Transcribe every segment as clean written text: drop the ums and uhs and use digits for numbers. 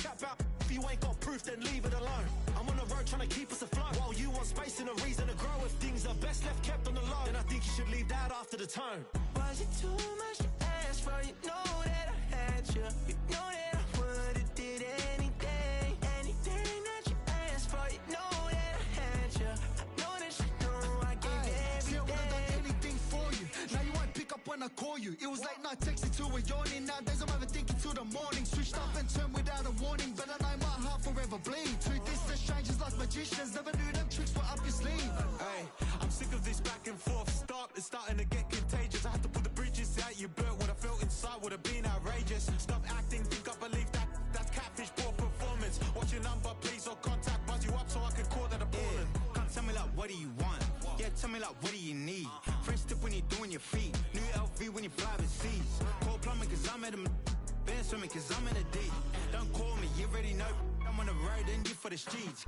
chat about if you ain't got proof, then leave it alone. I'm on the road trying to keep us afloat. While you want space and a reason to grow. If things are best left kept on the low, then I think you should leave that after the tone. Was it too much to ask for? You know that I had you. You know that I would've did anything. Anything that you asked for. You know that I had you. I know that you know I gave everything. See, I would've done anything for you. Now you won't pick up when I call you. It was late night texting till we're yawning. Nowadays I'm overthinking till the morning. Switched up and turned without a warning. But I know my heart forever bleed. Two distant strangers like magicians. Never knew them tricks were up your sleeve. Hey, I'm sick of this back and forth. It's starting to get contagious. I had to put the bridges out you built. What I felt inside would have been outrageous. Stop acting, think I believe that's catfish, poor performance. What's your number, please, or contact, buzz you up so I can call that a ballin'. Come tell me like, what do you want? Yeah, tell me like, what do you need? French tip when you're doing your feet. New LV when you fly overseas. Call plumbing cause I'm at a been swimming cause I'm in a deep. Don't call me, you already know. I'm on the road and you for the streets.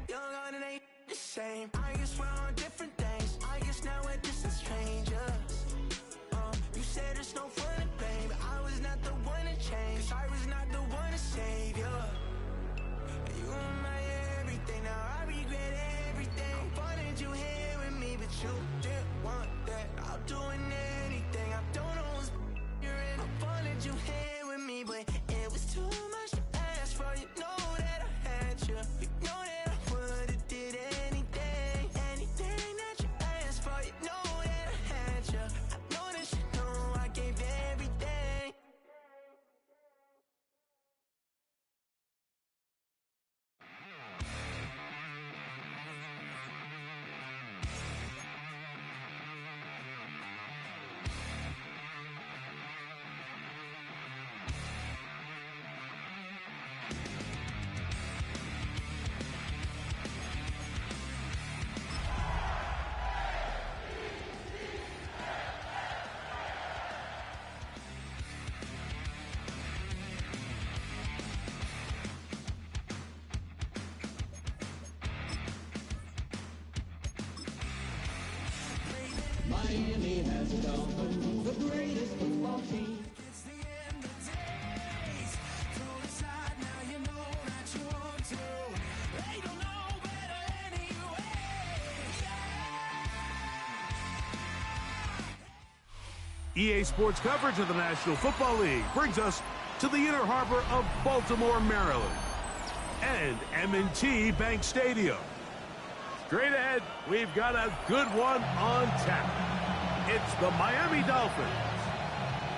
Young on it ain't the same. I guess we're on different things. I guess now we're distant strangers. You said there's no fun in pain, but I was not the one to change. 'Cause I was not the one to save you. You were my everything. Now I regret everything. I wanted you here with me, but you didn't want that. I'll do anything. I don't know what's you're in. I wanted you here with me, but it was too much to ask for. You know that I had you. You know that I would've did anything. Anything that you asked for. You know that I had you. I know that you know I gave everything. Miami has a Dolphins, the greatest football team. It's the end of days. Throw it aside now, you know that you want to. They don't know better anyway. EA Sports coverage of the National Football League brings us to the inner harbor of Baltimore, Maryland, and M&T Bank Stadium. Straight ahead, we've got a good one on tap. It's the Miami Dolphins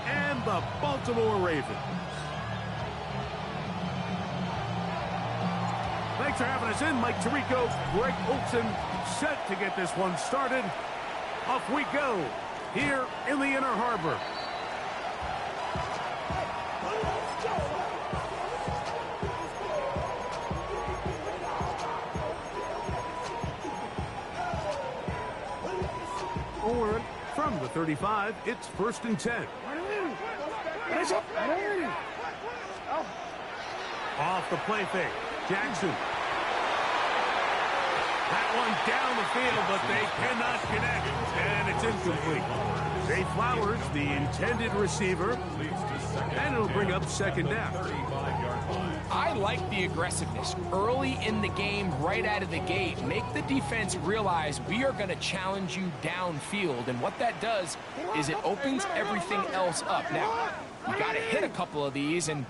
and the Baltimore Ravens. Thanks for having us in. Mike Tirico, Greg Olson, set to get this one started. Off we go here in the inner harbor. Forward from the 35, it's 1st and 10. Off the play fake, Jackson. That one down the field, but they cannot connect, and it's incomplete. Zay Flowers, the intended receiver, and it'll bring up 2nd down. I like the aggressiveness early in the game, right out of the gate. Make the defense realize we are going to challenge you downfield, and what that does is it opens everything else up. Now, you got to hit a couple of these, and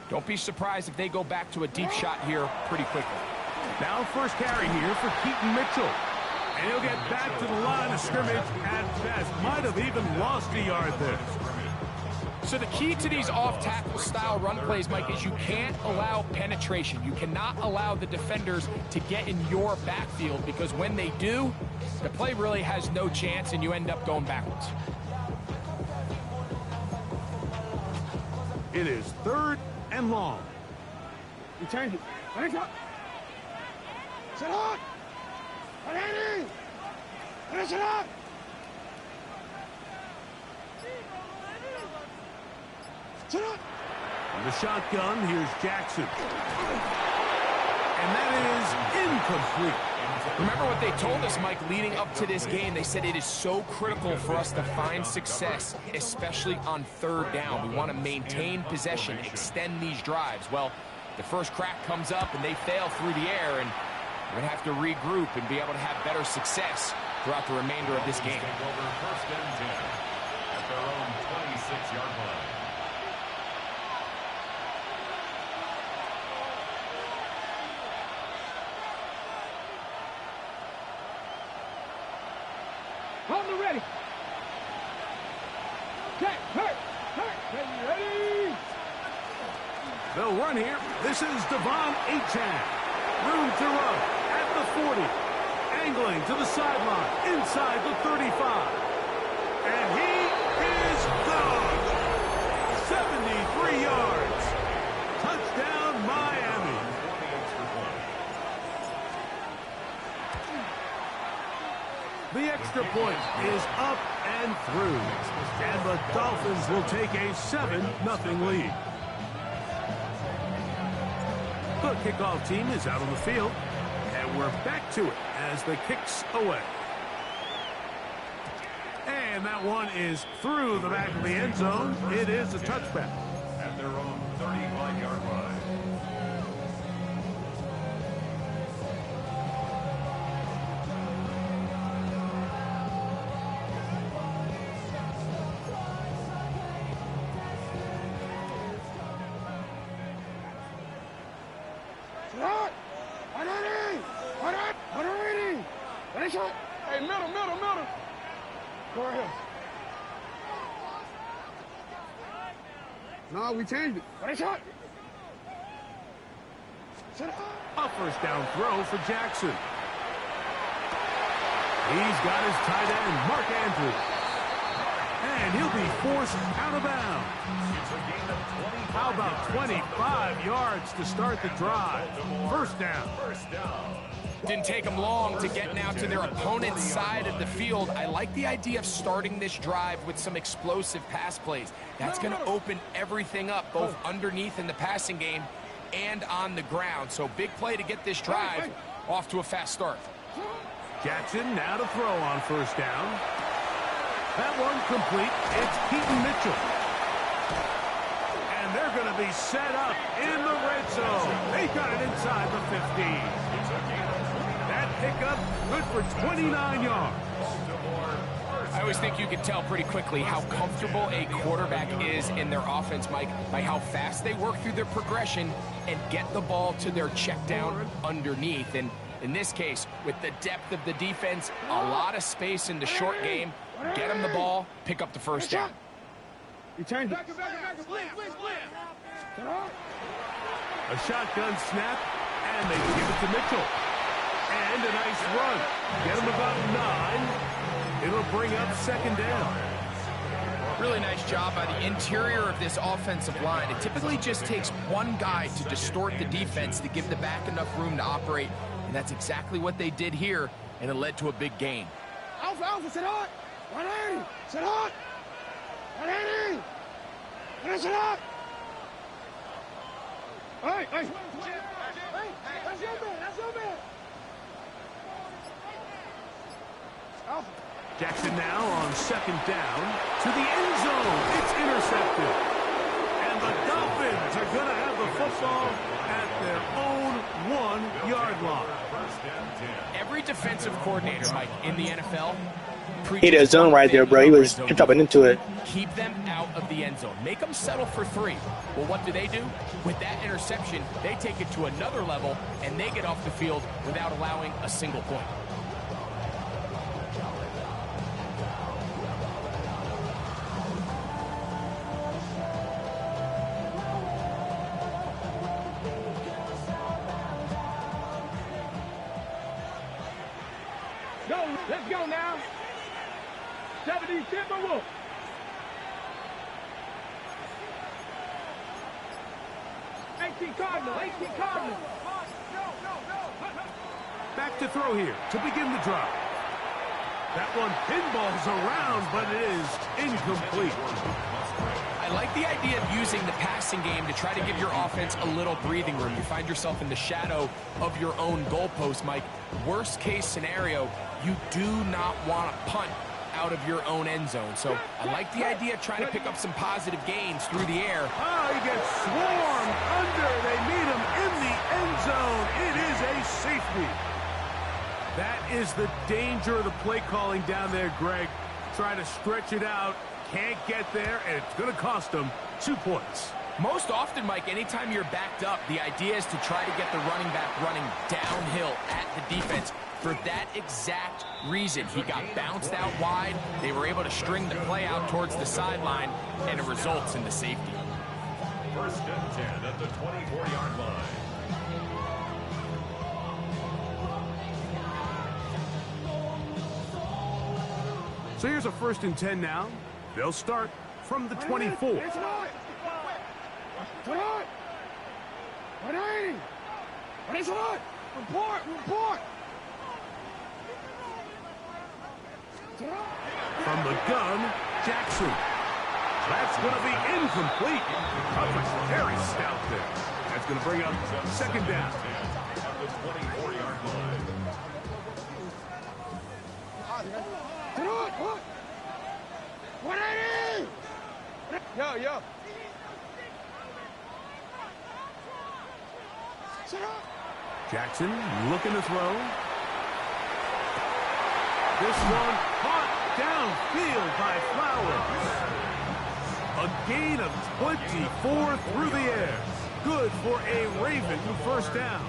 don't be surprised if they go back to a deep shot here pretty quickly. Now first carry here for Keaton Mitchell. And he'll get back to the line of scrimmage at best. Might have even lost a yard there. So the key to these off-tackle style run plays, Mike, is you can't allow penetration. You cannot allow the defenders to get in your backfield, because when they do, the play really has no chance and you end up going backwards. It is 3rd and long. Return it. Finish up. Sit up. Ready. Finish it up. Sit up. On the shotgun, here's Jackson. And that is incomplete. Remember what they told us, Mike, leading up to this game. They said it is so critical for us to find success, especially on third down. We want to maintain possession, extend these drives. Well, the first crack comes up and they fail through the air, and we're going to have to regroup and be able to have better success throughout the remainder of this game. First and 10 at their own 26-yard line. Hold them ready. Okay, hurt. Ready. They'll run here. This is Devon Achane. Room to run at the 40. Angling to the sideline, inside the 35. And he is gone. 73 yards. Touchdown, Miami. The extra point is up and through. And the Dolphins will take a 7-0 lead. The kickoff team is out on the field. And we're back to it as the kick's away. And that one is through the back of the end zone. It is a touchback. At their own 35-yard line. Hey, middle. Go ahead. No, we changed it. Ready, shot. A first down throw for Jackson. He's got his tight end, Mark Andrews. And he'll be forced out of bounds. How about 25 yards to start the drive? First down. Didn't take them long to get now to their opponent's side of the field. I like the idea of starting this drive with some explosive pass plays. That's going to open everything up, both underneath in the passing game and on the ground. So big play to get this drive off to a fast start. Jackson now to throw on first down. That one complete. It's Keaton Mitchell. And they're going to be set up in the red zone. They got it inside the 15. That pickup good for 29 yards. I always think you can tell pretty quickly how comfortable a quarterback is in their offense, Mike, by how fast they work through their progression and get the ball to their check down underneath. And in this case, with the depth of the defense, a lot of space in the short game, get them the ball, pick up the first down. You changed it. A shotgun snap, and they give it to Mitchell. And a nice run. Get him about 9. It'll bring up second down. Really nice job by the interior of this offensive line. It typically just takes one guy to distort the defense to give the back enough room to operate, and that's exactly what they did here, and it led to a big gain. Alpha, sit hot. 180, sit hot. 180. Finish it up. Hey. Hey, that's your man. Alpha. Jackson now on second down to the end zone. It's intercepted. And the Dolphins are going to have the football at their own 1-yard line. Every defensive coordinator, Mike, in the NFL, he did a zone right there, bro. He was jumping into it. Keep them out of the end zone. Make them settle for 3. Well, what do? With that interception, they take it to another level, and they get off the field without allowing a single point. Let's go now. 70 Timberwolves. Cardinal. Back to throw here to begin the drive. That one pinballs around, but it is incomplete. I I like the idea of using the passing game to try to give your offense a little breathing room. You find yourself in the shadow of your own goalpost, Mike. Worst case scenario, you do not want to punt out of your own end zone. So I like the idea of trying to pick up some positive gains through the air. Oh, he gets swarmed under. They meet him in the end zone. It is a safety. That is the danger of the play calling down there, Greg. Trying to stretch it out. Can't get there, and it's going to cost them 2 points. Most often, Mike, anytime you're backed up, the idea is to try to get the running back running downhill at the defense. For that exact reason, he got bounced out wide. They were able to string the play out towards the sideline, and it results in the safety. 1st and 10 at the 24-yard line. So here's a 1st and 10 now. They'll start from the 24. It's not. Tonight. 180. What is it? Report. From the gun, Jackson. That's going to be incomplete. Coverage very stout there. That's going to bring up 2nd down. At the 24-yard line. Tonight. What? 180. Yo. Jackson looking to throw. This one caught downfield by Flowers. A gain of 24 through the air. Good for a Raven 1st down.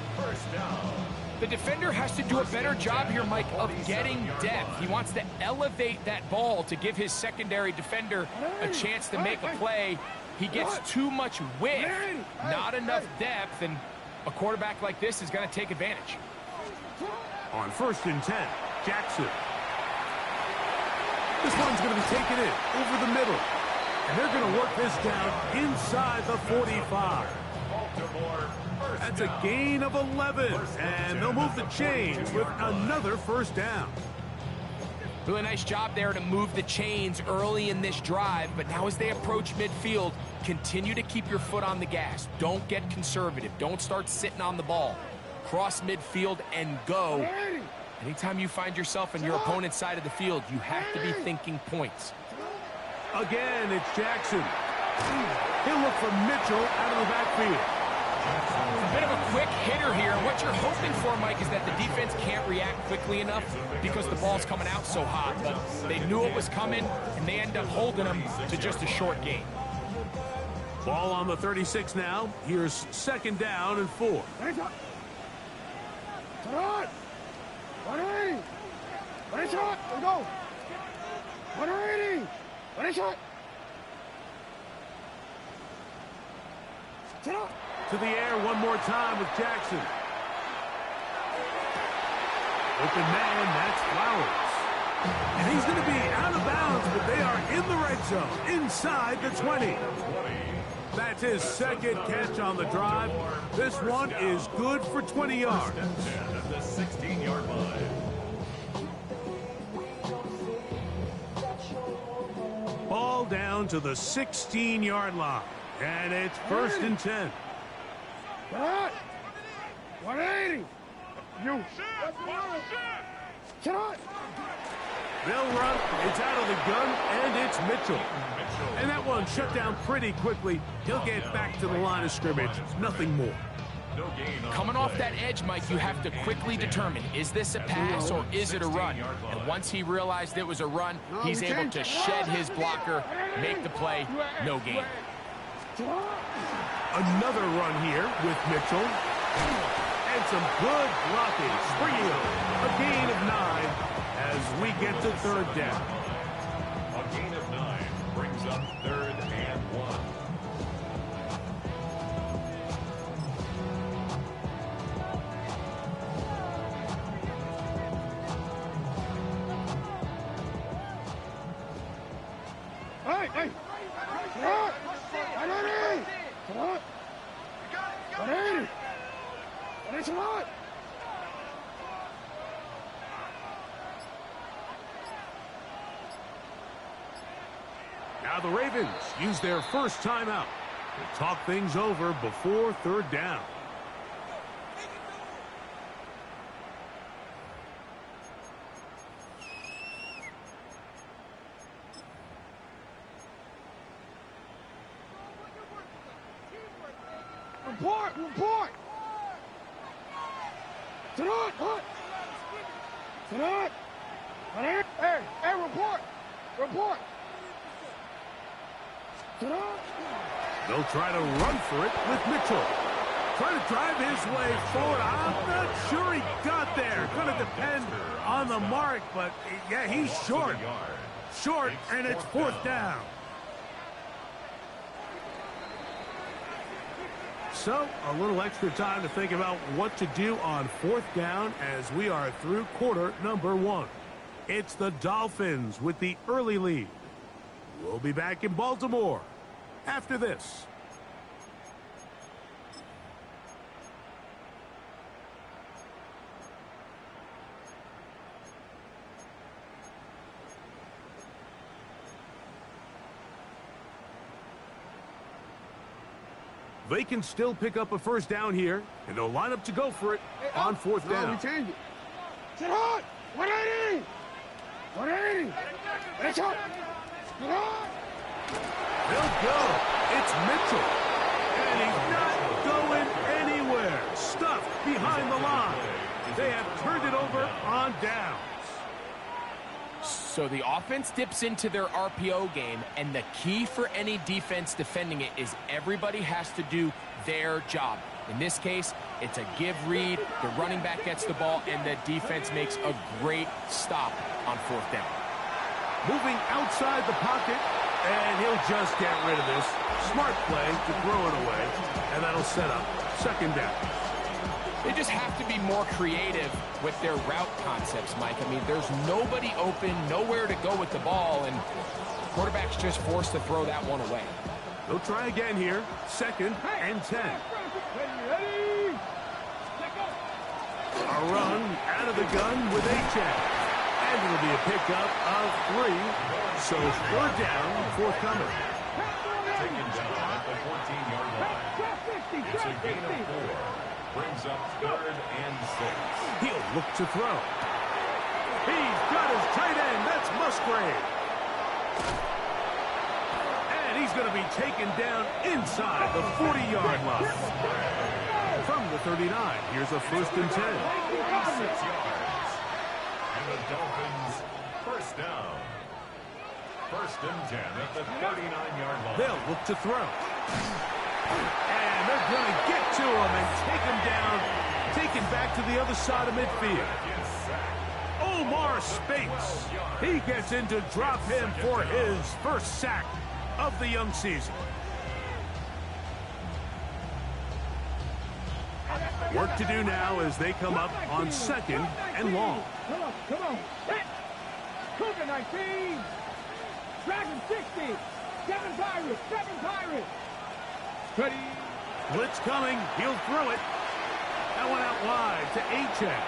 The defender has to do a better job here, Mike, of getting depth. He wants to elevate that ball to give his secondary defender a chance to make a play. He gets too much width, not enough depth, and a quarterback like this is going to take advantage. On 1st and 10, Jackson. This one's going to be taken in over the middle. And they're going to work this down inside the 45. That's a gain of 11. And they'll move the chains with another 1st down. Really nice job there to move the chains early in this drive, but now as they approach midfield, continue to keep your foot on the gas. Don't get conservative. Don't start sitting on the ball. Cross midfield and go. Anytime you find yourself in your opponent's side of the field, you have to be thinking points. Again, it's Jackson. He'll look for Mitchell out of the backfield. A bit of a quick hitter here. What you're hoping for, Mike, is that the defense can't react quickly enough because the ball's coming out so hot. But they knew it was coming, and they end up holding them to just a short gain. Ball on the 36 now. Here's 2nd down and 4. 180. What is shot? Let's go. 180. What is shot? To the air one more time with Jackson. Open man, that's Flowers. And he's going to be out of bounds, but they are in the red zone, inside the 20. That's his 2nd catch on the drive. This one is good for 20 yards. At the 16-yard line. Ball down to the 16-yard line. And it's 1st and 10. 180. You. Shot. They'll run. It's out of the gun, and it's Mitchell. And that one shut down pretty quickly. He'll get back to the line of scrimmage. Nothing more. Coming off that edge, Mike, you have to quickly determine, is this a pass or is it a run? And once he realized it was a run, he's able to shed his blocker, make the play, no gain. Another run here with Mitchell. And some good blocking. Springing a gain of 9 as we get to 3rd down. A gain of 9 brings up 3rd and 1. Hey! Shot! 180! Shot! 180! What is it? Now Now the Ravens use their first timeout to talk things over before third down. Report! Sit on! Sit on! Hey, report! Sit on! They'll try to run for it with Mitchell. Trying to drive his way forward. I'm not sure he got there. Going to depend on the mark, but yeah, he's short. Short, and it's fourth down. So, a little extra time to think about what to do on fourth down as we are through quarter number 1. It's the Dolphins with the early lead. We'll be back in Baltimore after this. They can still pick up a first down here, and they'll line up to go for it on fourth down. We change it. Sit on! 180! 180! That's up! Sit on! They'll go. It's Mitchell. And he's not going anywhere. Stuffed behind the line. They have turned it over on downs. So the offense dips into their RPO game, and the key for any defense defending it is everybody has to do their job. In this case, it's a give read, the running back gets the ball, and the defense makes a great stop on fourth down. Moving outside the pocket, and he'll just get rid of this. Smart play to throw it away, and that'll set up second down. They just have to be more creative with their route concepts, Mike. I mean, there's nobody open, nowhere to go with the ball, and quarterback's just forced to throw that one away. They'll try again here, second and 10. A run out of the gun with Achane. And it'll be a pickup of 3. So third down, forthcoming. Taken down at the 14-yard line. It's a gain of 4. Brings up third and 6. He'll look to throw. He's got his tight end. That's Musgrave. And he's going to be taken down inside the 40-yard line. From the 39, here's a first and 10. 6 yards. And the Dolphins first down. First and 10 at the 39-yard line. They'll look to throw. And they're going to get to him and take him down, taken back to the other side of midfield. Omar Speights. He gets in to drop him for his first sack of the young season. Work to do now as they come up on second and long. Come on. Cougar 19. Dragon 60. 7 Pirates. Ready. Blitz coming. He'll throw it. That one out wide to Achane.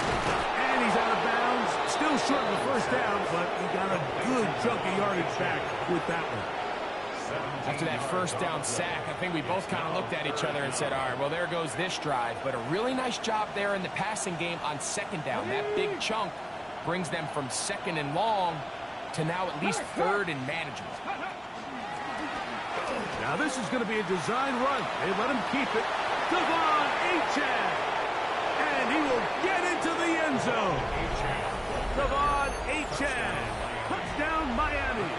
And he's out of bounds. Still short of the first down, but he got a good chunk of yardage back with that one. After that first down sack, I think we both kind of looked at each other and said, all right, well, there goes this drive. But a really nice job there in the passing game on second down. That big chunk brings them from second and long to now at least third and manageable. Now this is going to be a design run. They let him keep it. Devon Achane. And he will get into the end zone. Devon Achane. Touchdown, Miami.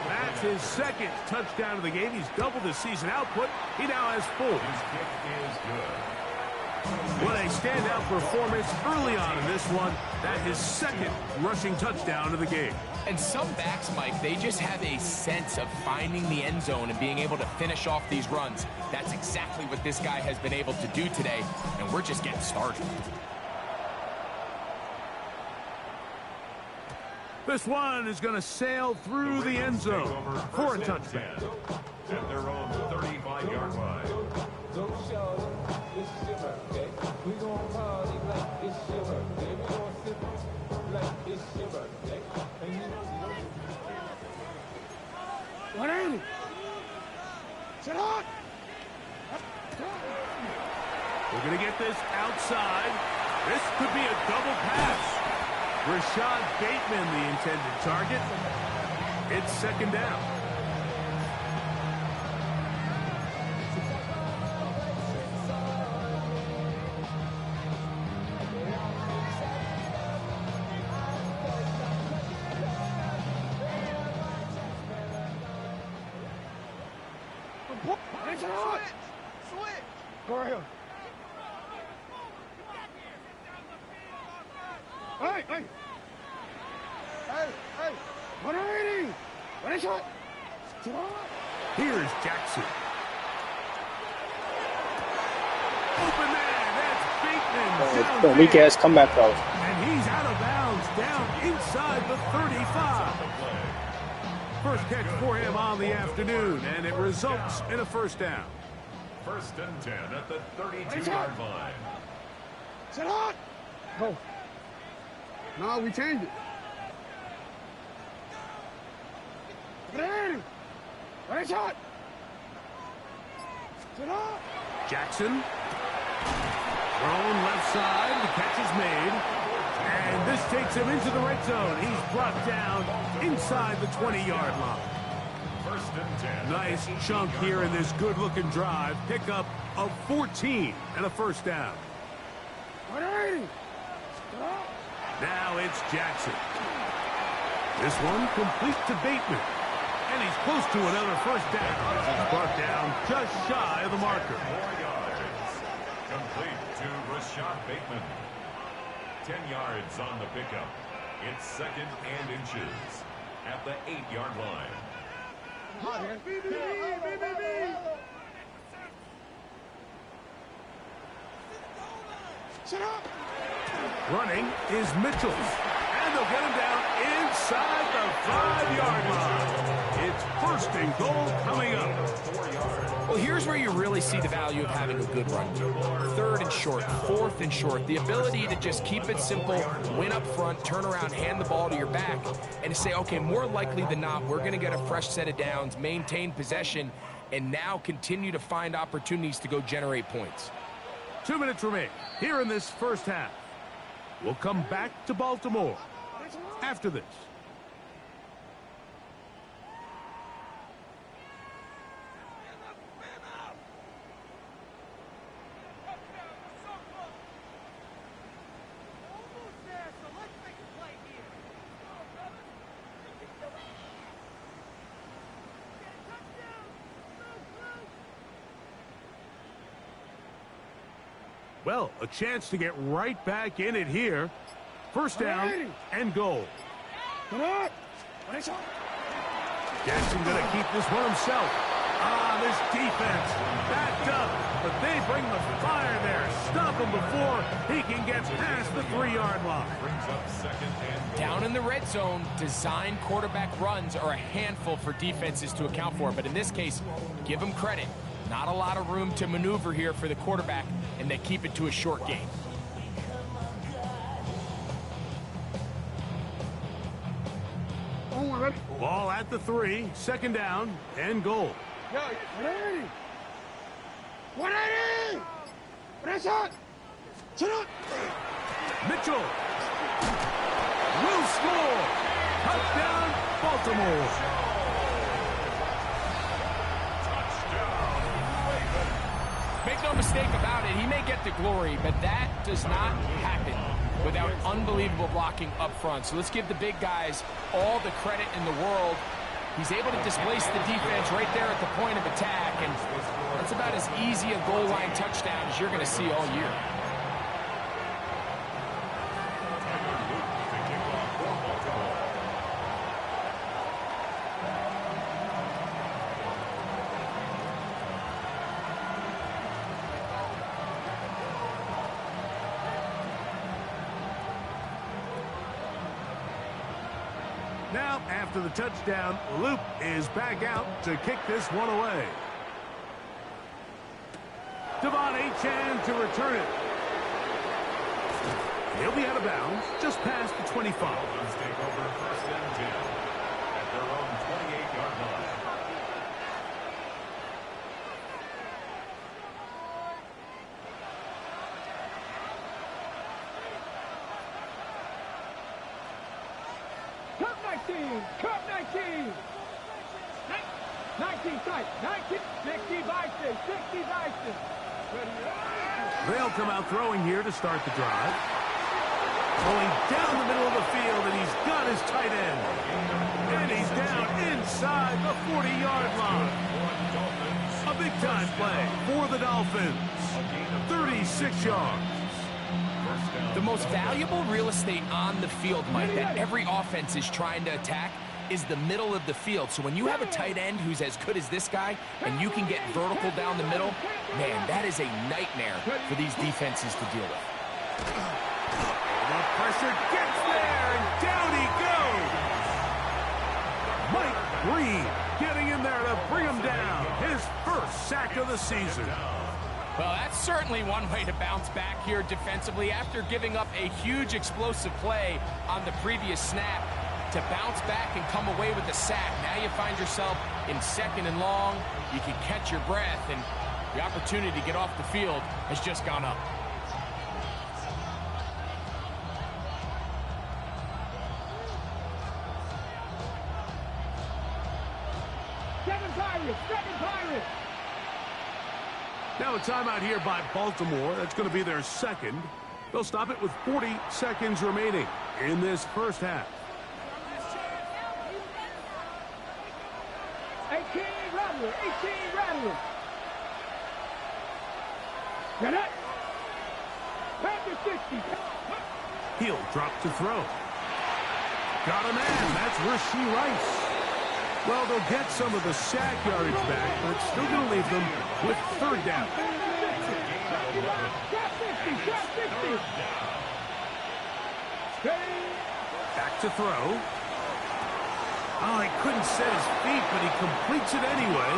That's his second touchdown of the game. He's doubled his season output. He now has 4. His kick is good. What a standout performance early on in this one. That is his second rushing touchdown of the game. And some backs, Mike, they just have a sense of finding the end zone and being able to finish off these runs. That's exactly what this guy has been able to do today, and we're just getting started. This one is going to sail through the end zone for a touchdown. At their own 35-yard line. We gon' party like it's your birthday. We gon' sip like it's your birthday. 180. Sit on. We're going to get this outside. This could be a double pass. Rashad Bateman, the intended target. It's second down. Go right here. Hey, hey. Hey, hey. 180. What is it? Here's Jackson. Open man. That's Bateman. It's a weak ass comeback though. And he's out of bounds down inside the 35. First catch for him on the afternoon, and it results in a first down. First and 10 at the 32-yard line. Sit on. Go. No, we changed it. 180. What is it? Sit on. Jackson. Thrown left side. The catch is made. And this takes him into the red zone. He's brought down inside the 20-yard line. First and 10. Nice chunk here in this good-looking drive. Pickup of 14 and a first down. 180. Now it's Jackson. This one complete to Bateman. And he's close to another first down. He's brought down just shy of the marker. 4 yards. Complete to Rashad Bateman. 10 yards on the pickup. It's second and inches at the 8-yard line. Shut up. Running is Mitchell. And they'll get him down inside the 5-yard line. It's first and goal coming up. 4 yards. Well, here's where you really see the value of having a good run game. Third and short, fourth and short. The ability to just keep it simple, win up front, turn around, hand the ball to your back, and to say, okay, more likely than not, we're going to get a fresh set of downs, maintain possession, and now continue to find opportunities to go generate points. 2 minutes remain here in this first half. We'll come back to Baltimore after this. Well, a chance to get right back in it here. First down and goal. Jackson going to keep this one himself. This defense backed up, but they bring the fire there. Stop him before he can get past the 3-yard line. Brings up second and Down in the red zone, design quarterback runs are a handful for defenses to account for. But in this case, give them credit. Not a lot of room to maneuver here for the quarterback, and they keep it to a short game. Ball at the 3, second down and goal. 180. 180. What is it? Sit up. Mitchell will score. Touchdown, Baltimore. Make no mistake about it, he may get the glory, but that does not happen without unbelievable blocking up front. So let's give the big guys all the credit in the world. He's able to displace the defense right there at the point of attack, and that's about as easy a goal line touchdown as you're going to see all year. Now, after the touchdown, Luke is back out to kick this one away. Devon Achane to return it. He'll be out of bounds just past the 25. Dolphins take over first and 10 at their own 28-yard line. Cut 19. 19 tight. 19. 60 Bison. 60 Bison. They'll come out throwing here to start the drive. Going down the middle of the field, and he's got his tight end. And he's down inside the 40-yard line. A big-time play for the Dolphins. 36 yards. The most valuable real estate on the field, Mike, that every offense is trying to attack is the middle of the field. So when you have a tight end who's as good as this guy and you can get vertical down the middle, man, that is a nightmare for these defenses to deal with. The pressure gets there, and down he goes. Mike Reed getting in there to bring him down. His first sack of the season. Well, that's certainly one way to bounce back here defensively after giving up a huge explosive play on the previous snap. To bounce back and come away with the sack. Now you find yourself in 2nd and long. You can catch your breath, and the opportunity to get off the field has just gone up. Seven Pirates. Now a timeout here by Baltimore. That's going to be their second. They'll stop it with 40 seconds remaining in this first half. 18 Rattler. Get it. Panther 60. He'll drop to throw. Got a man. That's Rashee Rice. Well, they'll get some of the sack yardage back, but it's still going to leave them with 3rd down. Back to throw. Oh, he couldn't set his feet, but he completes it anyway.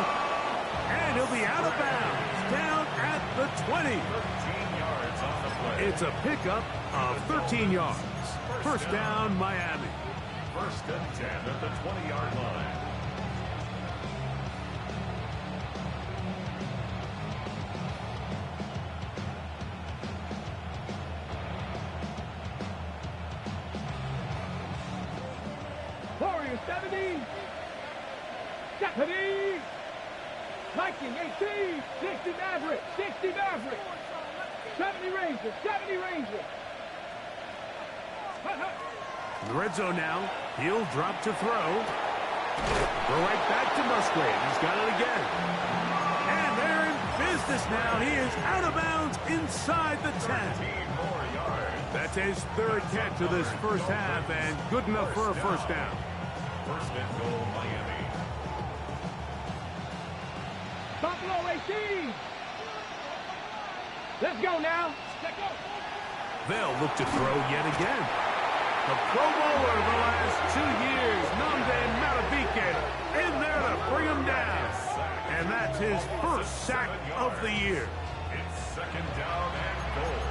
And he'll be out of bounds, down at the 20. 13 yards on the play. It's a pickup of 13 yards. First down, Miami. 1st and 10 at the 20-yard line. Warriors 70. Stephanie. Viking 18. 60 Maverick. 70 Ranger. In the red zone now. He'll drop to throw. Go right back to Musgrave. He's got it again. And they're in business now. He is out of bounds inside the 10. That's his 3rd catch of this first half, and good enough for a first down. 1st and goal, Miami. Buffalo 18. Let's go now. They'll look to throw yet again. The Pro Bowler the last 2 years, Nnamdi Madubuike, in there to bring him down. And that's his first sack of the year. It's 2nd down and goal.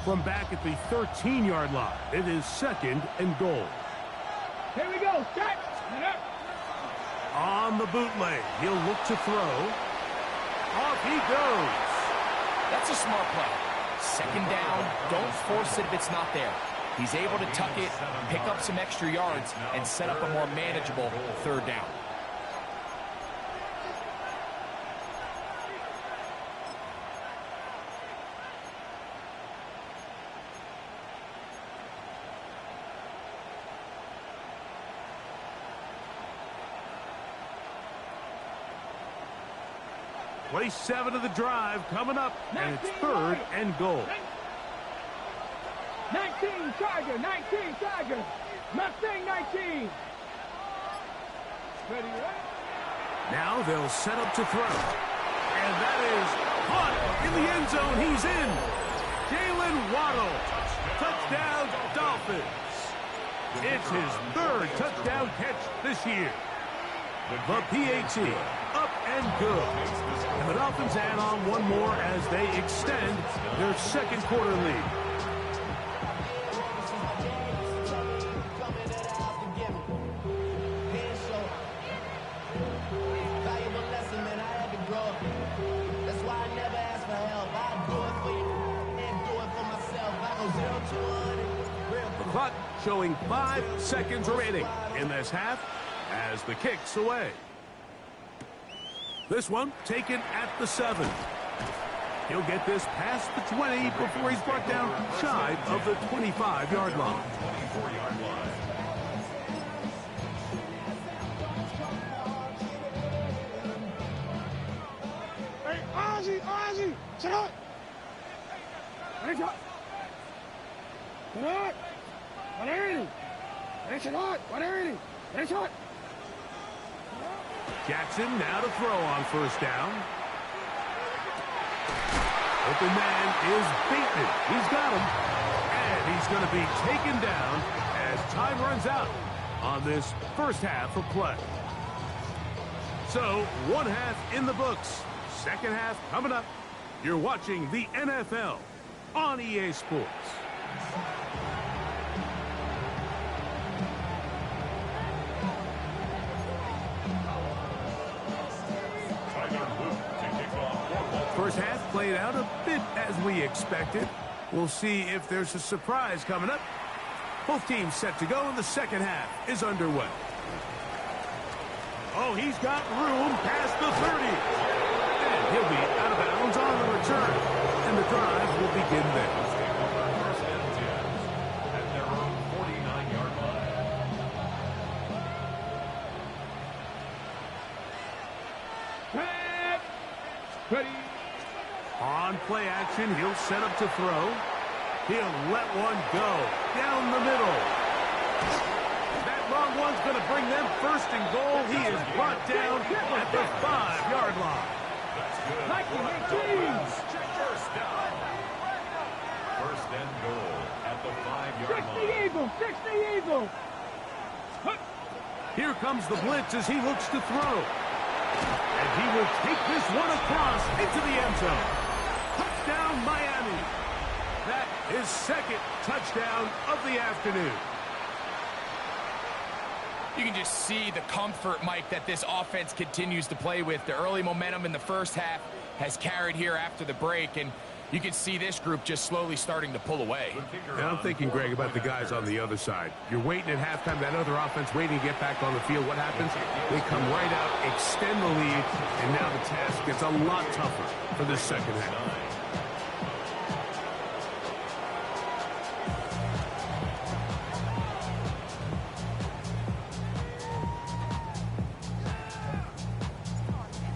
From back at the 13-yard line, it is 2nd and goal. Here we go. Set. On the bootleg, he'll look to throw. Off he goes. That's a smart play. 2nd down, don't force it if it's not there. He's able to tuck it, pick up some extra yards, and set up a more manageable 3rd down. Play 7 of the drive coming up, and it's 3rd and goal. 19 Tiger. Mustang 19. Ready, right? Now they'll set up to throw. And that is caught in the end zone. He's in. Jalen Waddle. Touchdown, Dolphins. It's his 3rd touchdown catch this year. The PAT up and good. And the Dolphins add on one more as they extend their 2nd quarter lead. Valuable lesson, man, I had to grow up. That's why I never ask for help. I do it for you and do it for myself. I go 0 to 100. The clock showing 5 seconds remaining in this half as the kick's away. This one taken at the 7. He'll get this past the 20 before he's brought down shy of the 25-yard line. 24-yard line. Hey, Ozzy, sit up. Sit up. Sit up. Sit up. Jackson now to throw on first down. Open man is Bateman. He's got him. And he's going to be taken down as time runs out on this first half of play. So, one half in the books. Second half coming up. You're watching the NFL on EA Sports. First half played out a bit as we expected. We'll see if there's a surprise coming up. Both teams set to go, and the second half is underway. Oh, he's got room past the 30. And he'll be out of bounds on the return. And the drive will begin there. First and 10 at their own 49-yard line. Ready. On play action, he'll set up to throw. He'll let one go down the middle. That long one's going to bring them first and goal. He is brought down at the 5-yard line. That's good. First down. First and goal at the 5-yard line. Fix the eagle. Here comes the blitz as he looks to throw. And he will take this one across into the end zone. Touchdown, Miami. That is second touchdown of the afternoon. You can just see the comfort, Mike, that this offense continues to play with. The early momentum in the first half has carried here after the break, and you can see this group just slowly starting to pull away. Now I'm thinking, Greg, about the guys on the other side. You're waiting at halftime, that other offense waiting to get back on the field. What happens? They come right out, extend the lead, and now the task gets a lot tougher for this second half.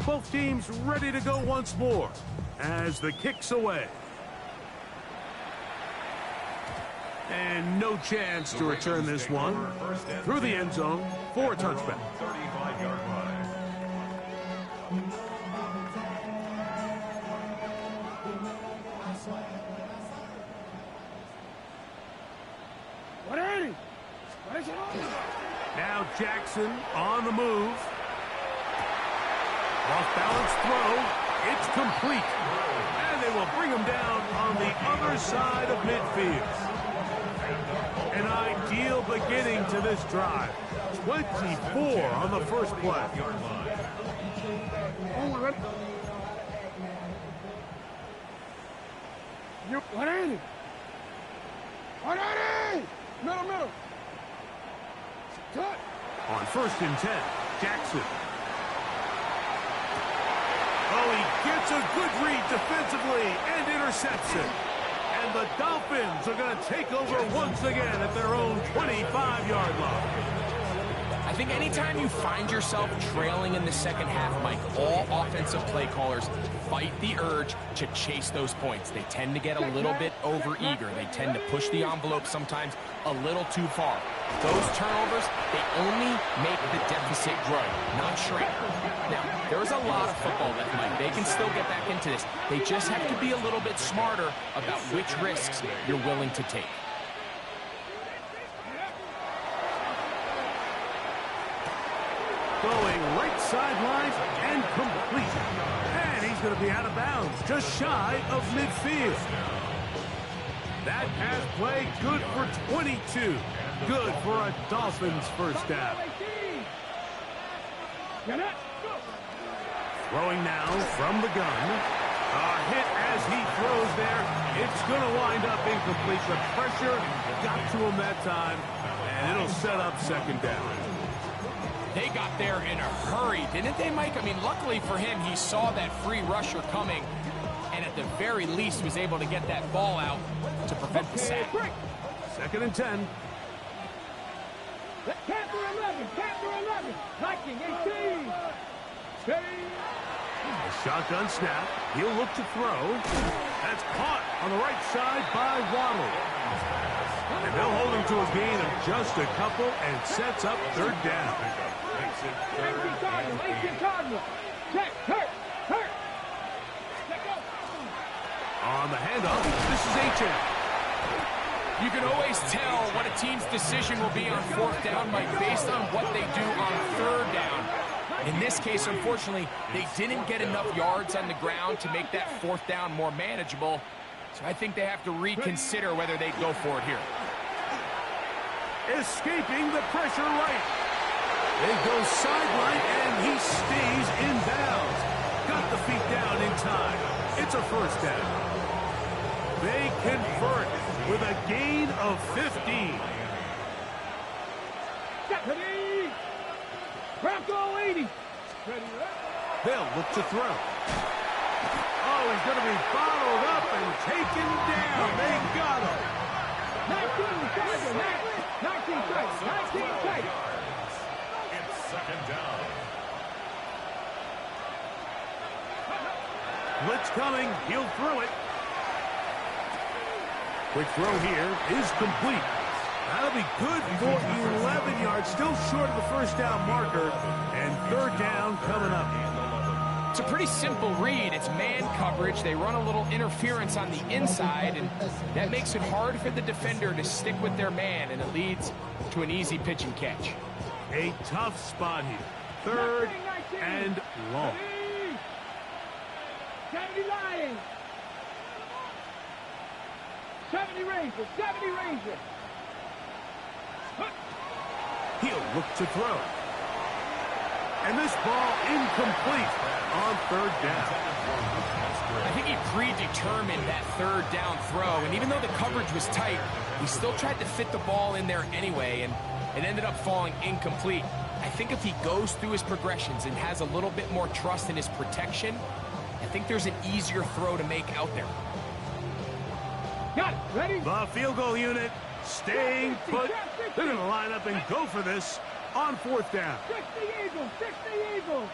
Both teams ready to go once more as the kick's away. And no chance to return this one through the end zone for a touchback. 35-yard line. Now Jackson on the move. Off-balance throw. It's complete. And they will bring him down on the other side of midfield. An ideal beginning to this drive. 24 on the first play. Middle. Cut. On first and 10, Jackson. Oh, he gets a good read defensively and intercepts it. And the Dolphins are going to take over once again at their own 25-yard line. I think anytime you find yourself trailing in the second half, Mike, all offensive play callers fight the urge to chase those points. They tend to get a little bit over-eager. They tend to push the envelope sometimes a little too far. Those turnovers, they only make the deficit grow, not shrink. Now, there's a lot of football left, Mike. They can still get back into this. They just have to be a little bit smarter about which risks you're willing to take. Going right sideline and complete. And he's going to be out of bounds, just shy of midfield. That pass play good for 22. Good for a Dolphins first down. Throwing now from the gun. A hit as he throws there. It's going to wind up incomplete. The pressure got to him that time, and it'll set up second down. They got there in a hurry, didn't they, Mike? I mean, luckily for him, he saw that free rusher coming, and at the very least was able to get that ball out to prevent the sack. Second and 10. Camper 11, Camper 11, Viking 18. A shotgun snap. He'll look to throw. That's caught on the right side by Waddle. And they'll hold him to a gain of just a couple and sets up third down. On the handoff, this is H.M. You can always tell what a team's decision will be on fourth down, Mike, based on what they do on third down. In this case, unfortunately, they didn't get enough yards on the ground to make that fourth down more manageable. So I think they have to reconsider whether they go for it here. Escaping the pressure right. They go sideline, and he stays in bounds. Got the feet down in time. It's a first down. They convert with a gain of 15. Bronco 80. They'll look to throw. Oh, he's going to be bottled up and taken down. They got him. 19 tight. It's second down. Blitz coming. He'll throw it. Quick throw here is complete. That'll be good for 11 yards. Still short of the first down marker. And third down coming up. It's a pretty simple read. It's man coverage. They run a little interference on the inside, and that makes it hard for the defender to stick with their man, and it leads to an easy pitch and catch. A tough spot here. Third and long. 70 Lions. 70 Rangers. 70 Rangers. He'll look to throw. And this ball incomplete on third down. I think he predetermined that third down throw, and even though the coverage was tight, he still tried to fit the ball in there anyway, and it ended up falling incomplete. I think if he goes through his progressions and has a little bit more trust in his protection, I think there's an easier throw to make out there. Got it. Ready? The field goal unit staying put. They're going to line up and go for this on fourth down. 60 Eagles. 60 Eagles.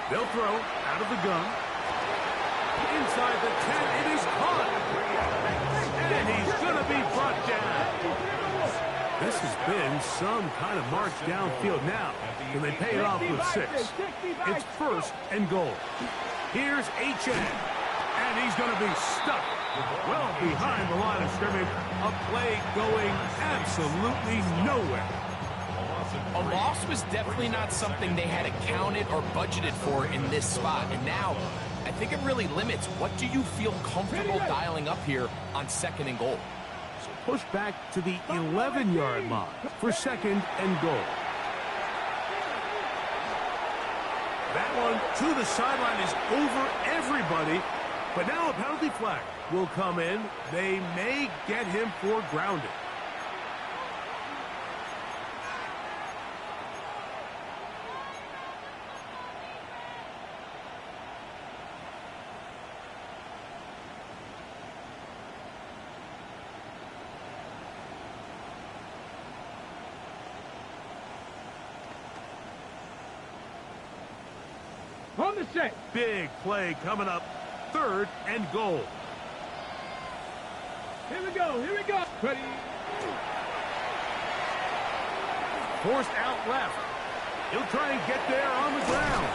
They'll throw out of the gun. Inside the 10, it is caught. And he's going to be brought down. This has been some kind of march downfield now. Can they pay it off with 6? It's first and goal. Here's H.N. And he's going to be stuck well behind the line of scrimmage. A play going absolutely nowhere. A loss was definitely not something they had accounted or budgeted for in this spot. And now, I think it really limits what do you feel comfortable dialing up here on second and goal. So push back to the 11-yard line for second and goal. That one to the sideline is over everybody. But now a penalty flag will come in. They may get him for grounding. On the set. Big play coming up. Third and goal. Here we go. Ready. Forced out left. He'll try and get there on the ground.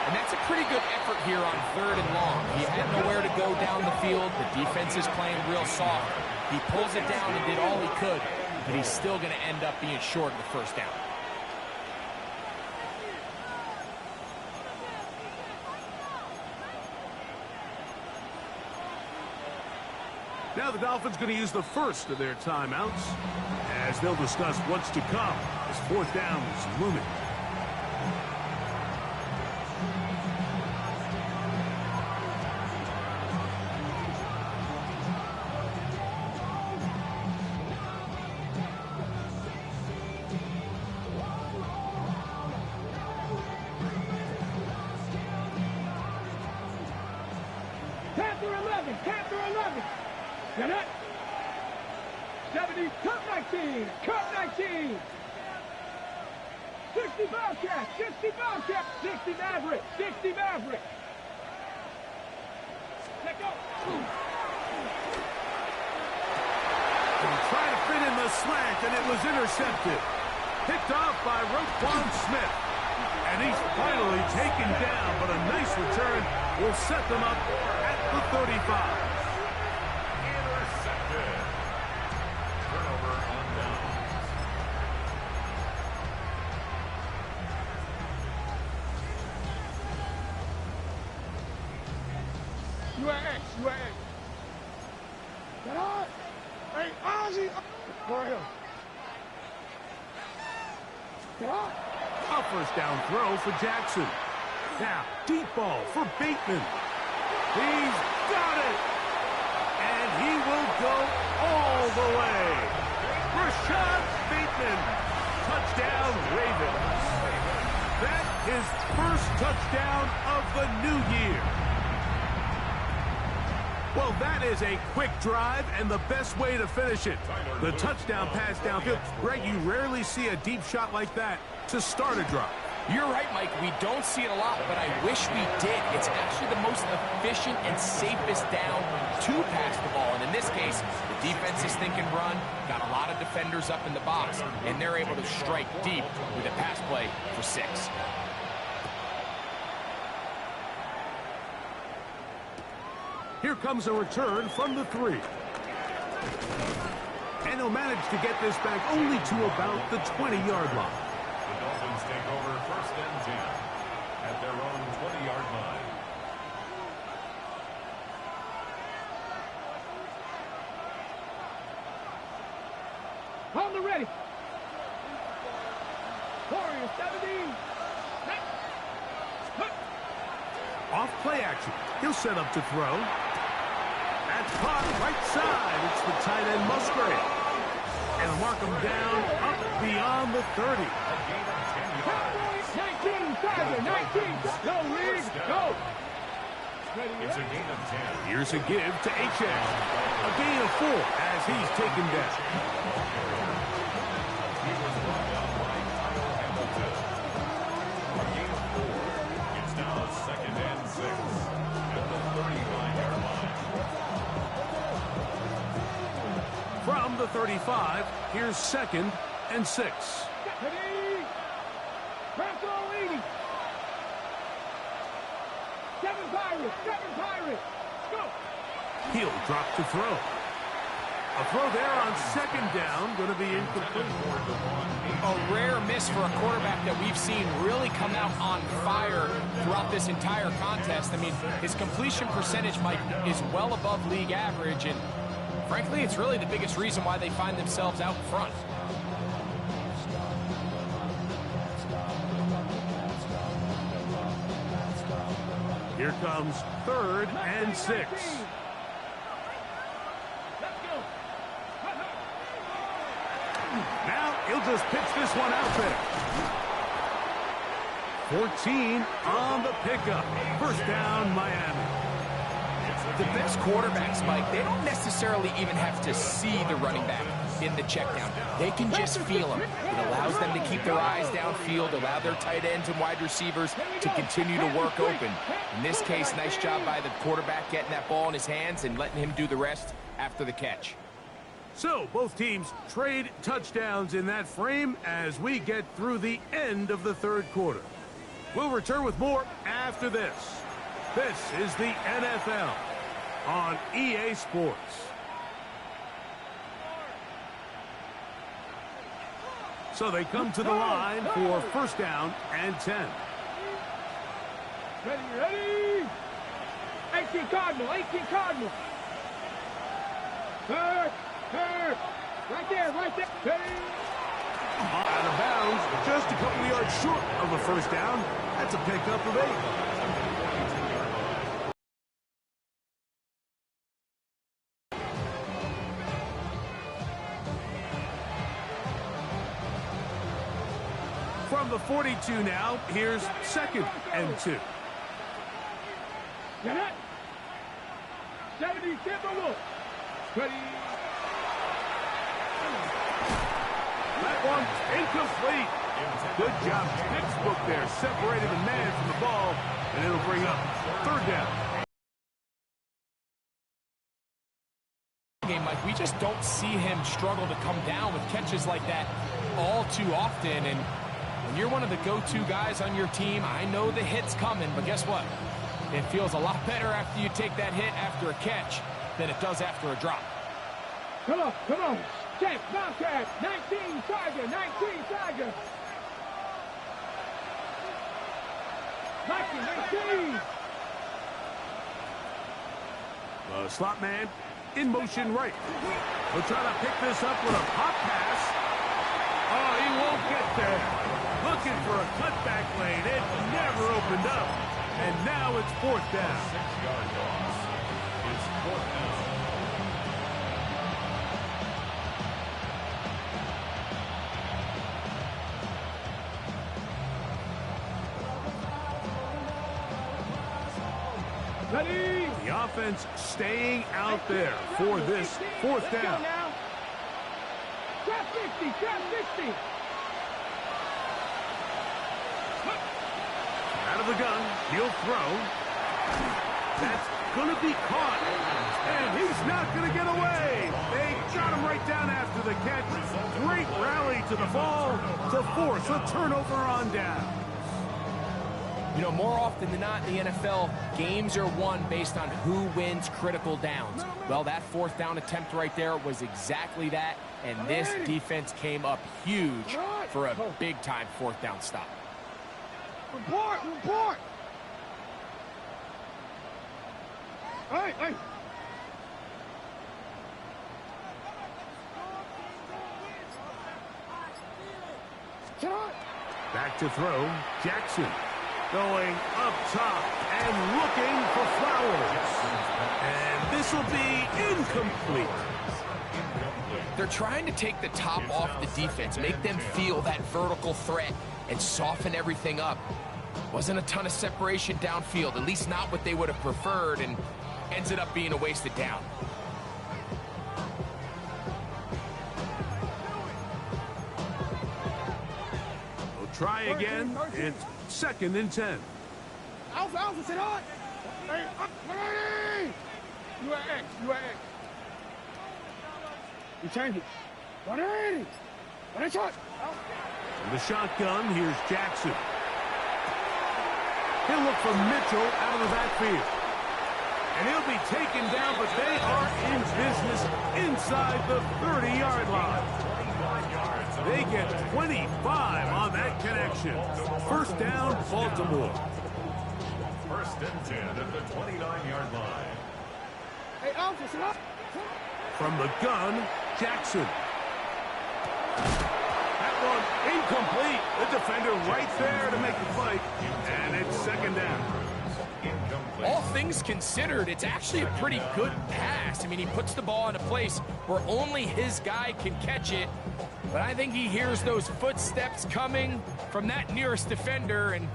And that's a pretty good effort here on third and long. He had nowhere to go down the field. The defense is playing real soft. He pulls it down and did all he could, but he's still going to end up being short of the first down. Now the Dolphins going to use the first of their timeouts as they'll discuss what's to come as fourth down is looming. Get it? 70, cut 19, cut 19. 60 Bobcat, 60 Bobcat, 60 Maverick, 60 Maverick. Let go. And trying to fit in the slant, and it was intercepted. Picked off by Roquan Smith. And he's finally taken down, but a nice return will set them up at the 35. Turnover on downs. UAX. Get on. Hey, Ozzy. For him. Get on. A first down throw for Jackson. Now, deep ball for Bateman. He's got it. And he will go all the way. Rashad Bateman. Touchdown, Ravens. That's his first touchdown of the new year. Well, that is a quick drive and the best way to finish it. The touchdown pass downfield. Greg, you rarely see a deep shot like that to start a drive. You're right, Mike. We don't see it a lot, but I wish we did. It's actually the most efficient and safest down to pass the ball. And in this case, the defense is thinking run, got a lot of defenders up in the box, and they're able to strike deep with a pass play for 6. Here comes a return from the 3. And he'll manage to get this back only to about the 20-yard line. The Dolphins take over first and 10 at their own 20-yard line. On the ready. Warriors 17. Off play action. He'll set up to throw. That's caught right side. It's the tight end Musgrave. And mark him down up beyond the 30. 19, Tiger, 19. Go, Reed, go. It's a gain of 10. Here's a give to H.S. A gain of 4 as he's taken down. He was brought down by Kyle Hamilton. A gain of 4. It's now second and 6 at the 35-yard line. From the 35, here's second and 6. Ready. Franco leading. 7 Pirates. Go. He'll drop to throw. A throw there on second down, going to be incomplete. A rare miss for a quarterback that we've seen really come out on fire throughout this entire contest. I mean, his completion percentage, Mike, is well above league average, and frankly, it's really the biggest reason why they find themselves out front. Here comes third and 6. Now he'll just pitch this one out there. 14 on the pickup. First down, Miami. The best quarterbacks, Mike, they don't necessarily even have to see the running back in the check down. They can just feel him. It allows them to keep their eyes downfield, allow their tight ends and wide receivers to continue to work open. In this case, nice job by the quarterback getting that ball in his hands and letting him do the rest after the catch. So both teams trade touchdowns in that frame as we get through the end of the third quarter. We'll return with more after this. This is the NFL on EA Sports. So they come to the line for first down and 10. Ready. 18 Cardinal. Third. Right there. Out of bounds, just a couple of yards short of a first down. That's a pickup of 8. From the 42 now, here's 2nd and 2. Get it. 70, Timberwolves. Ready. That one's incomplete. Good job. Textbook there, separating the man from the ball, and it'll bring up 3rd down. Game, like, we just don't see him struggle to come down with catches like that all too often. And when you're one of the go-to guys on your team, I know the hit's coming, but guess what? It feels a lot better after you take that hit after a catch than it does after a drop. Come on. Check, Bobcat, 19 Tiger. 19. The slot man in motion right. He'll try to pick this up with a pop pass. Oh, he won't get there. Looking for a cutback lane. It never opened up. And now it's 4th down. 6-yard loss. It's 4th down. Ready. The offense staying out there for this 4th down. Trap 60. Out of the gun, he'll throw. That's going to be caught. And he's not going to get away. They got him right down after the catch. Great rally to the ball to force a turnover on down. You know, more often than not in the NFL, games are won based on who wins critical downs. Well, that 4th down attempt right there was exactly that, and this defense came up huge for a big-time 4th down stop. Report. Hey. Back to throw, Jackson. Going up top and looking for Flowers. And this will be incomplete. They're trying to take the top off the defense, make them feel that vertical threat, and soften everything up. Wasn't a ton of separation downfield, at least not what they would have preferred, and ended up being a wasted down. We'll try again. It's 2nd and 10. Alpha, sit on. Hey, you are X. You change it. 180. One shot. In the shotgun, here's Jackson. He'll look for Mitchell out of the backfield. And he'll be taken down, but they are in business inside the 30-yard line. They get 25 on that connection. 1st down, Baltimore. 1st and 10 at the 29-yard line. Hey, Alpha, sit up. From the gun, Jackson. That one incomplete. The defender right there to make the fight. And it's 2nd down. All things considered, it's actually a pretty good pass. I mean, he puts the ball in a place where only his guy can catch it. But I think he hears those footsteps coming from that nearest defender, and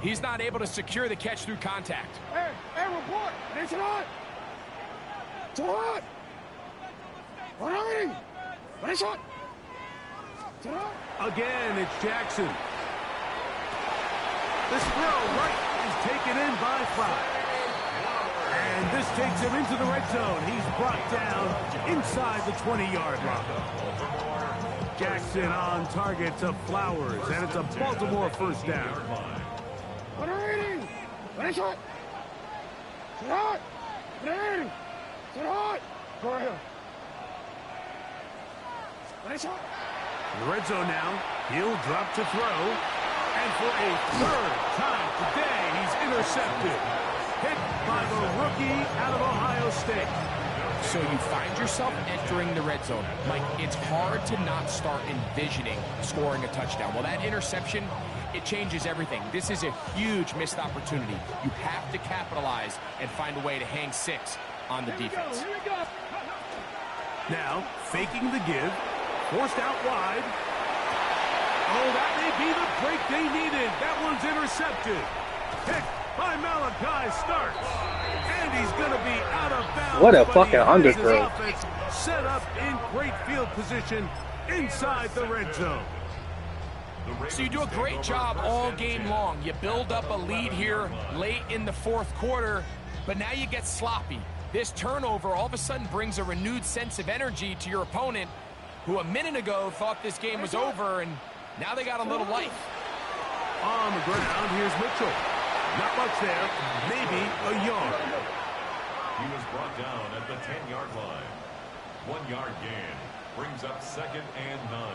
he's not able to secure the catch through contact. Hey, report. It's on. It's on. 180. One shot. Again, it's Jackson. This throw right is taken in by 5. And this takes him into the red zone. He's brought down inside the 20-yard line. Jackson on target to Flowers, and it's a Baltimore 1st down. 180. One shot. Sit out. 180. Sit out. Go ahead. One shot. In the red zone now, he'll drop to throw. And for a 3rd time today, he's intercepted. Hit by the rookie out of Ohio State. So you find yourself entering the red zone. Mike, it's hard to not start envisioning scoring a touchdown. Well, that interception, it changes everything. This is a huge missed opportunity. You have to capitalize and find a way to hang 6 on the defense. Here we go. Now, faking the give, forced out wide. Oh, that may be the break they needed. That one's intercepted. Picked by Malachi Starks. And he's going to be out of bounds. What a fucking underthrow. Set up in great field position inside the red zone. So you do a great job all game long. You build up a lead here late in the 4th quarter, but now you get sloppy. This turnover all of a sudden brings a renewed sense of energy to your opponent, who a minute ago thought this game was over, and now they got a little life. On the ground, here's Mitchell. Not much there, maybe a yard. He was brought down at the 10-yard line. 1-yard gain brings up 2nd and 9.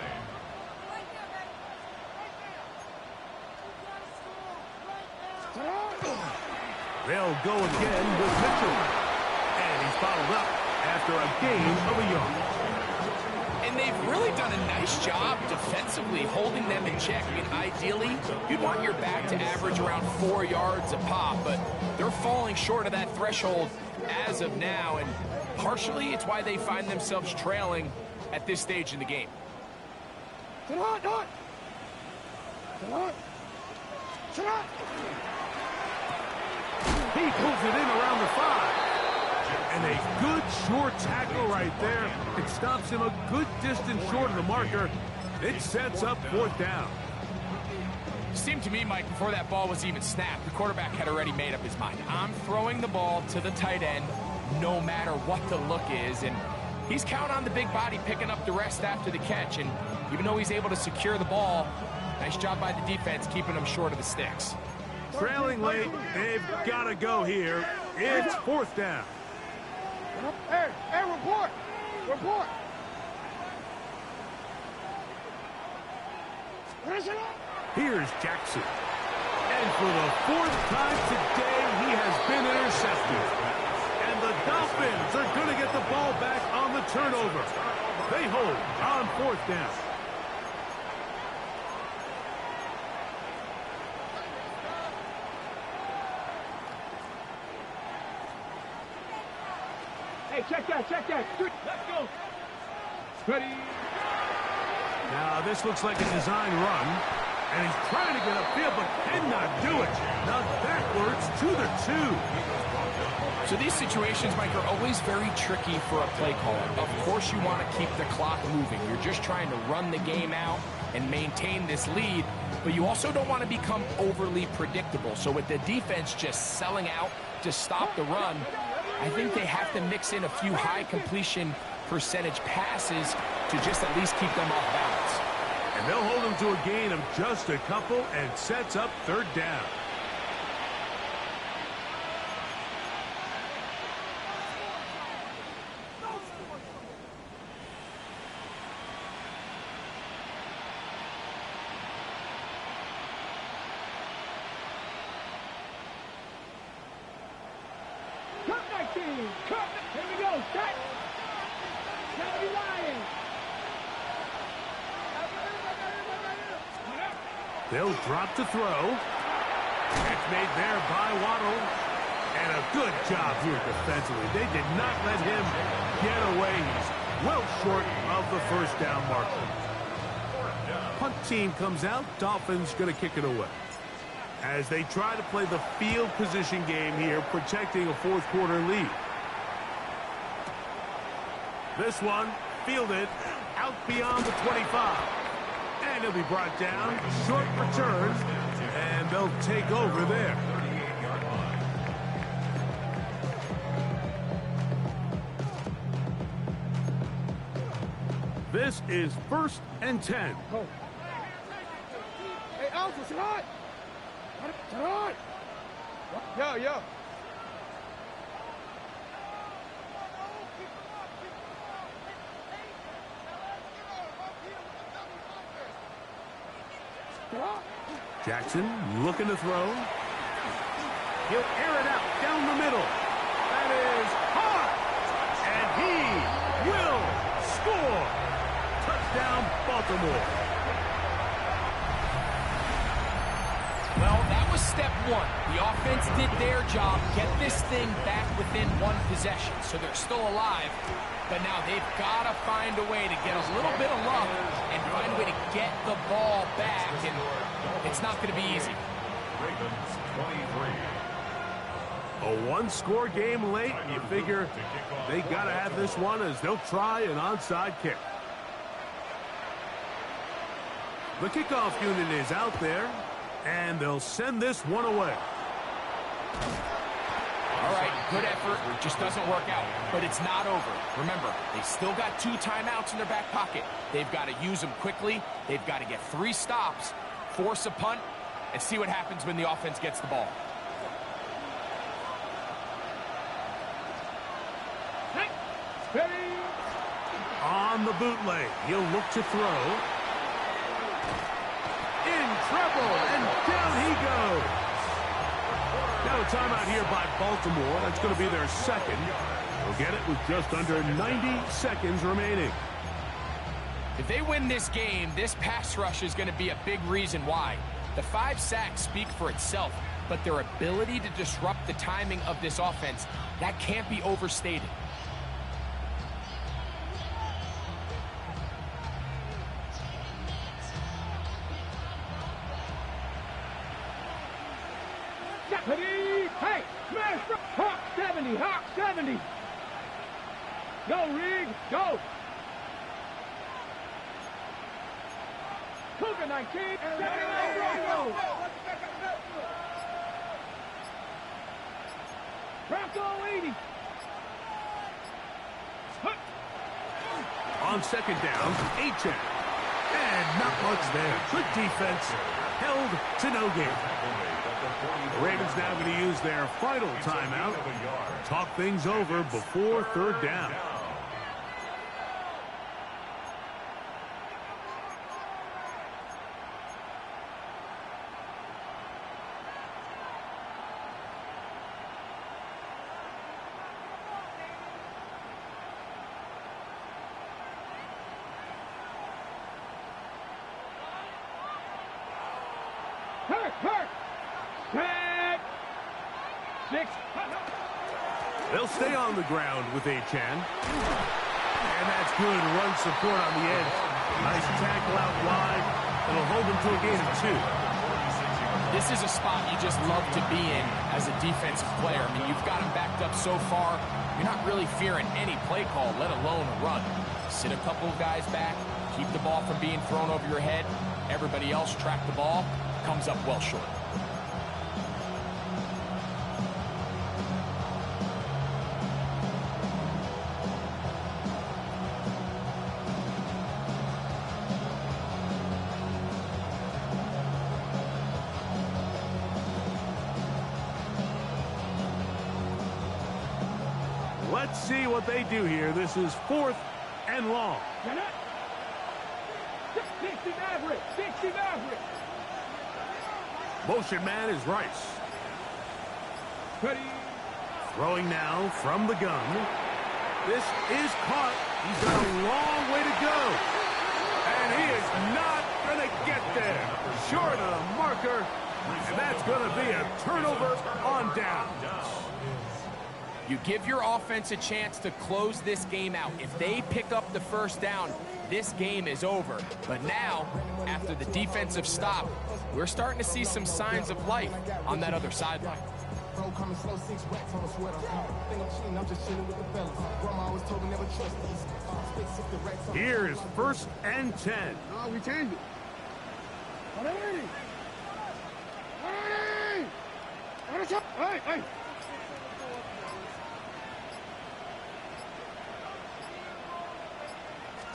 They'll go again with Mitchell. And he's followed up after a gain of a yard. And they've really done a nice job defensively holding them in check. I mean, ideally, you'd want your back to average around 4 yards a pop, but they're falling short of that threshold as of now, and partially it's why they find themselves trailing at this stage in the game. Sit on. He pulls it in around the 5. And a good short tackle right there. It stops him a good distance short of the marker. It sets up 4th down. It seemed to me, Mike, before that ball was even snapped, the quarterback had already made up his mind. I'm throwing the ball to the tight end no matter what the look is. And he's counting on the big body picking up the rest after the catch. And even though he's able to secure the ball, nice job by the defense keeping him short of the sticks. Trailing late, they've got to go here. It's 4th down. Hey, report. Here's Jackson. And for the 4th time today, he has been intercepted. And the Dolphins are going to get the ball back on the turnover. They hold on 4th down. Hey, check that. Let's go. Ready. Now, this looks like a design run. And he's trying to get upfield, but cannot do it. Now backwards to the 2. So these situations, Mike, are always very tricky for a play caller. Of course you want to keep the clock moving. You're just trying to run the game out and maintain this lead, but you also don't want to become overly predictable. So with the defense just selling out to stop the run, I think they have to mix in a few high completion percentage passes to just at least keep them off balance. And they'll hold him to a gain of just a couple and sets up 3rd down. Cut that team. Cut. Here we go. Set. Now be lying. They'll drop to throw. Catch made there by Waddle. And a good job here defensively. They did not let him get away. He's well short of the 1st down marker. Punt team comes out. Dolphins going to kick it away. As they try to play the field position game here, protecting a 4th quarter lead. This one fielded out beyond the 25. And he'll be brought down. Short return. And they'll take over there. This is 1st and 10. Go. Hey, Alpha, sit on. Sit on. Yo. Jackson looking to throw. He'll air it out down the middle. That is hard. And He will score. Touchdown, Baltimore. Well, that was step one. The offense did their job, get this thing back within one possession, so they're still alive. But now they've got to find a way to get a little bit of luck and find a way to get the ball back, and it's not going to be easy. Ravens 23. A one-score game late, you figure they got to have this one as they'll try an onside kick. The kickoff unit is out there, and they'll send this one away. All right, good effort. It just doesn't work out, but it's not over. Remember, they still got 2 timeouts in their back pocket. They've got to use them quickly. They've got to get 3 stops, force a punt, and see what happens when the offense gets the ball. On the bootleg, he'll look to throw. In trouble, and down he goes. Now a timeout here by Baltimore. That's going to be their second. They'll get it with just under 90 seconds remaining. If they win this game, this pass rush is going to be a big reason why. The 5 sacks speak for itself, but their ability to disrupt the timing of this offense, that can't be overstated. Hey, smash, Hawk 70, Hawk 70. Go, Rig, go. Cougar 19, go. Bronco 80. On second down, Achane. And not much there. Good defense. Held to no gain. The Ravens now going to use their final timeout. Talk things over before third down. They'll stay on the ground with Achane. And that's good run support on the edge. Nice tackle out wide. It'll hold them to a gain of 2. This is a spot you just love to be in as a defensive player. I mean, you've got them backed up so far, you're not really fearing any play call, let alone a run. Sit a couple of guys back, keep the ball from being thrown over your head. Everybody else track the ball, comes up well short. Let's see what they do here. This is 4th and long. 60 Maverick, 60 Maverick. Motion man is Rice. Ready. Throwing now from the gun. This is caught. He's got a long way to go. And he is not going to get there. Short of the marker. And that's going to be a turnover on down. You give your offense a chance to close this game out. If they pick up the first down, this game is over. But now, after the defensive stop, we're starting to see some signs of life on that other sideline. Here is 1st and 10. No, we changed it. 180. 180. Hey.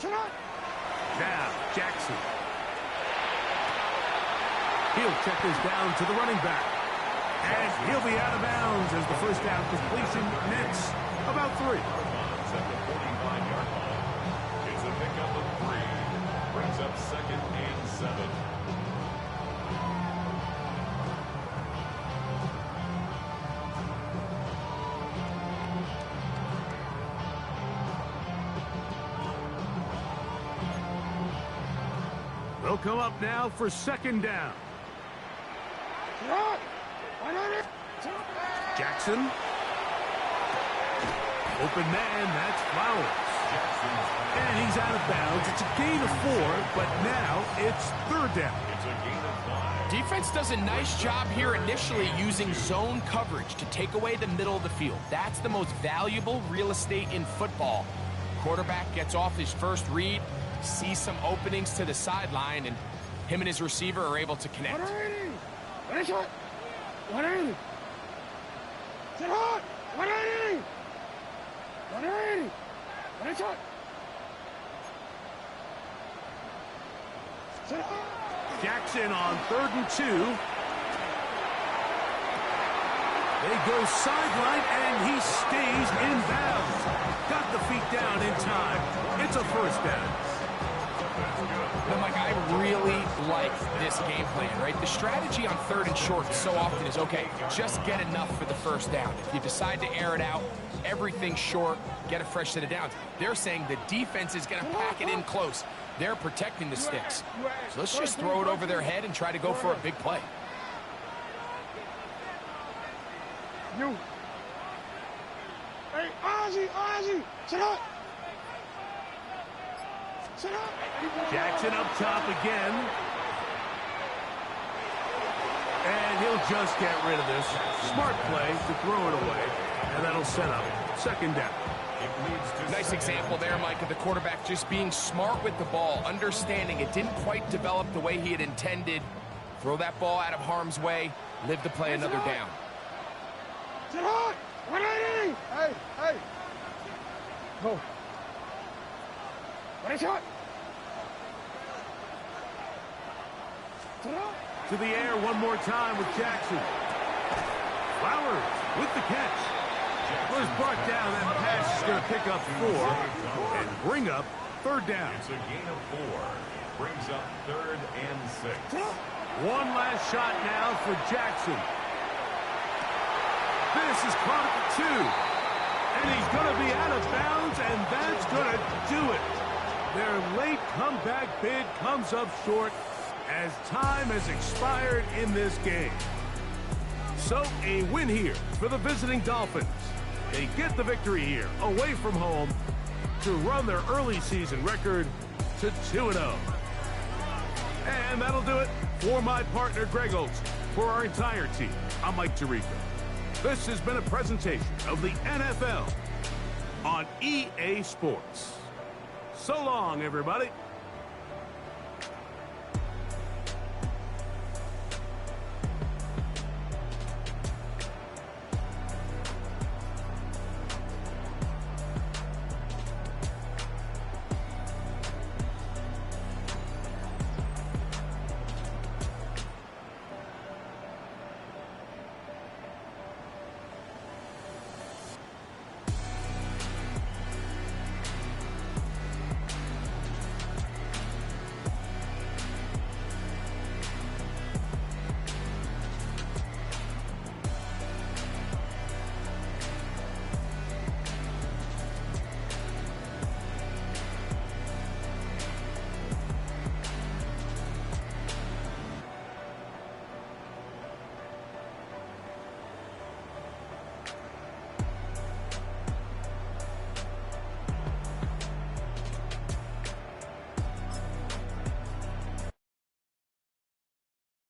Now, Jackson. He'll check this down to the running back. And he'll be out of bounds as the first down completion nets about 3. At the 45-yard line. It's a pickup of 3. Brings up 2nd and 7. They'll come up now for second down. Jackson. Open man, that's Flowers. And he's out of bounds. It's a gain of 4, but now it's third down. It's a gain of 5. Defense does a nice job here initially using zone coverage to take away the middle of the field. That's the most valuable real estate in football. Quarterback gets off his first read, sees some openings to the sideline, and him and his receiver are able to connect. 180. 180. Sit hard. 180. 180. 180. Sit hard. Jackson on 3rd and 2. They go sideline, and he stays in bounds. Got the feet down in time. It's a first down. But Mike, I really like this game plan, right? The strategy on 3rd and short so often is, okay, just get enough for the first down. If you decide to air it out, everything short, get a fresh set of downs. They're saying the defense is going to pack it in close. They're protecting the sticks. So let's just throw it over their head and try to go for a big play. You. Hey, Ozzy, sit up. Sit up. Jackson up top again. And he'll just get rid of this. Smart play to throw it away. And that'll set up second down. Nice example there, Mike, of the quarterback just being smart with the ball, understanding it didn't quite develop the way he had intended. Throw that ball out of harm's way, live to play another down. Sit hard. 180. Hey. Go. 180. To the air one more time with Jackson. Flowers with the catch. Was brought down, and pass is going to pick up 4 and bring up third down. It's a gain of 4. Brings up 3rd and 6. One last shot now for Jackson. This is caught at the 2. And he's going to be out of bounds, and that's going to do it. Their late comeback bid comes up short as time has expired in this game. So a win here for the visiting Dolphins. They get the victory here, away from home, to run their early season record to 2-0. And that'll do it for my partner, Greg Olsen. For our entire team, I'm Mike Tirico. This has been a presentation of the NFL on EA Sports. So long, everybody.